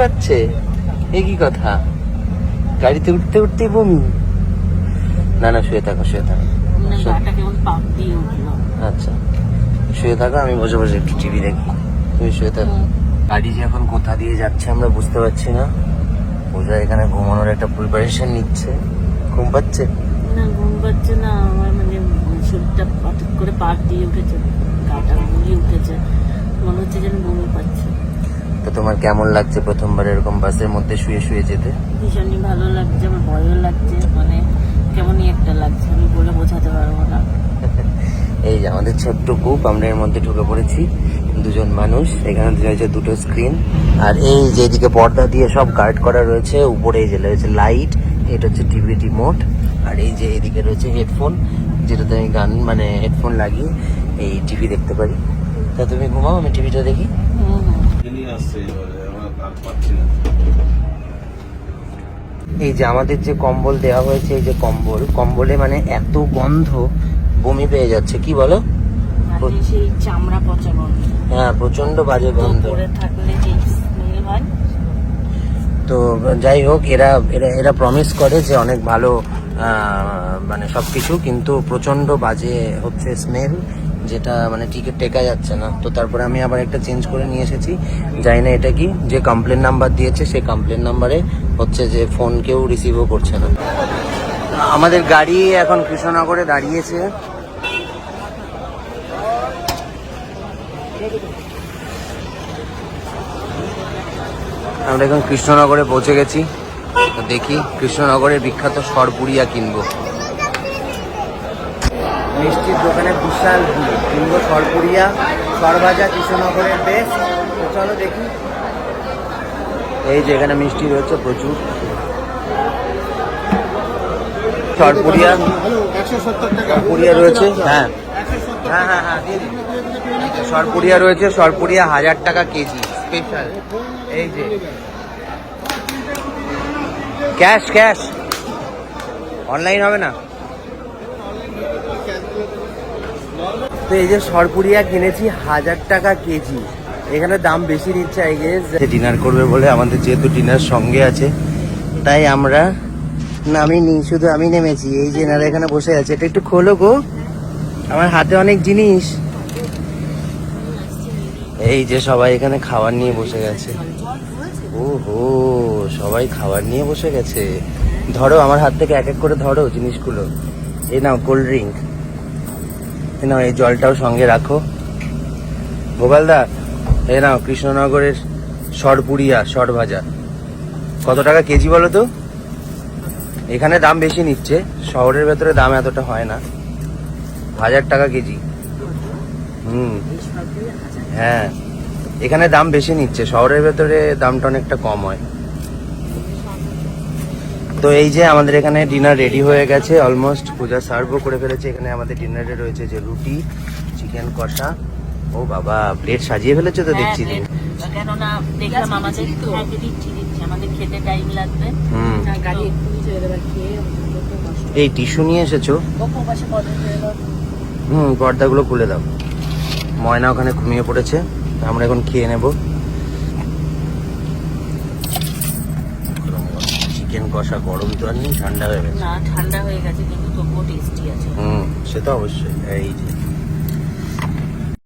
পাচ্ছে? এ কি কথা, গাড়িতে উঠতে উঠতেই বমি? না না, শুয়ে থাকো শুয়ে থাকো। আচ্ছা শুয়ে থাকো, আমি বসে বসে একটু টিভি দেখি, তুমি শুয়ে থাকো। গাড়ি যে এখন কোথা দিয়ে যাচ্ছে আমরা বুঝতে পারছি না। পূজা এখানে ঘুমানোর একটা প্রিপারেশন নিচ্ছে। ঘুম পাচ্ছে না? ঘুম পাচ্ছে না আমার, মানে শরীরটা হঠাৎ করে পাক দিয়ে উঠেছে, গাটা গুলিয়ে উঠেছে, মনে হচ্ছে যেন বমি পাচ্ছে। তো তোমার কেমন লাগছে প্রথমবার এরকম বাসের মধ্যে শুয়ে শুয়ে যেতে? ভীষণই ভালো লাগছে, আমার ভয়ও লাগছে, মানে কেমনই একটা লাগছে, আমি বলে বোঝাতে পারবো না। এই যে আমাদের ছোট্ট কূপ, আমরা এর মধ্যে ঢুকে পড়েছি, দুজন মানুষ। এখানে রয়েছে দুটো স্ক্রিন, আর এই যে এদিকে পর্দা দিয়ে সব গার্ড করা রয়েছে। উপরে এই যে রয়েছে লাইট, এটা হচ্ছে টিভি রিমোট, আর এই যে এদিকে রয়েছে হেডফোন, যেটাতে আমি গান মানে হেডফোন লাগিয়ে এই টিভি দেখতে পারি। তা তুমি ঘুমাও, আমি টিভিটা দেখি। এই যে আমাদের যে কম্বল দেওয়া হয়েছে, এই যে কম্বলে মানে এত গন্ধ, বমি পেয়ে যাচ্ছে। কি বলো? সেই চামড়া পচা গন্ধ। হ্যাঁ, প্রচন্ড বাজে গন্ধ। থাকলে যে স্মেল হয়। তো যাই হোক, এরা এরা এরা প্রমিস করে যে অনেক ভালো মানে সবকিছু, কিন্তু প্রচন্ড বাজে হচ্ছে স্মেল, যেটা মানে টিকিট টেকা যাচ্ছে না। তো তারপরে আমি আবার একটা চেঞ্জ করে নিয়ে এসেছি। জানি না এটা কি, যে কমপ্লেন নাম্বার দিয়েছে সেই কমপ্লেন নাম্বারে হচ্ছে যে ফোন কেউ রিসিভও করছে না। আমাদের গাড়ি এখন কৃষ্ণনগরে দাঁড়িয়েছে। আমরা এখন কৃষ্ণনগরে পৌঁছে গেছি। তো দেখি কৃষ্ণনগরের বিখ্যাত সরপুরিয়া কিনবো। মিষ্টির দোকানে বিশাল ভিড়, কিনবো সরপুরিয়া, সরভাজা কৃষ্ণনগরের বেস্ট। তো চলো দেখি। এই যে এখানে মিষ্টি রয়েছে প্রচুর। সরপুরিয়া সরপুরিয়া রয়েছে, হ্যাঁ হ্যাঁ হ্যাঁ হ্যাঁ দিয়ে দিন। সরপুরিয়া রয়েছে, সরপুরিয়া 1000 টাকা কেজি স্পেশাল। এই যে ক্যাশ ক্যাশ, অনলাইন হবে না। তো এই যে সরপুরিয়া কিনেছি 1000 টাকা কেজি। এখানে দাম বেশি নিচ্ছে আই গেস। ডিনার করবে বলে, আমাদের যেহেতু ডিনার সঙ্গে আছে তাই আমরা নামিনি, শুধু আমি নেমেছি। এই যে এনারা এখানে বসে আছে। এটা একটু খোলো গো, আমার হাতে অনেক জিনিস। এই যে সবাই এখানে খাবার নিয়ে বসে গেছে। ওহো, সবাই খাবার নিয়ে বসে গেছে। ধরো আমার হাত থেকে এক এক করে ধরো জিনিসগুলো। এই নাও কোল্ড ড্রিঙ্ক, এই নাও এই জলটাও সঙ্গে রাখো। গোপালদা এই নাও কৃষ্ণনগরের সরপুরিয়া সরভাজা। কত টাকা কেজি বলো তো? এখানে দাম বেশি নিচ্ছে, শহরের ভেতরে দাম এতটা হয় না। 1000 টাকা কেজি। হ্যাঁ, এখানে দাম বেশি নিচ্ছে, শহরের ভেতরে দামটা অনেকটা কম হয়। তো এই যে আমাদের এখানে ডিনার রেডি হয়ে গেছে অলমোস্ট। পূজা সার্ভও করে ফেলেছে। এখানে আমাদের ডিনারে রয়েছে যে রুটি, চিকেন কষা। ও বাবা, প্লেট সাজিয়ে ফেলেছে তো দেখছি। কেননা দেখলাম আমাদের খেতে টাইম লাগবে। এই টিস্যু নিয়ে এসেছো? পর্দাগুলো খুলে দাও। ময়না ওখানে ঘুমিয়ে পড়েছে, আমরা এখন খেয়ে নেব। চিকেন কষা গরম তো আর নেই, ঠান্ডা হয়ে গেছে। না, ঠান্ডা হয়ে গেছে কিন্তু তবুও টেস্টি আছে। সে তো অবশ্যই। এই যে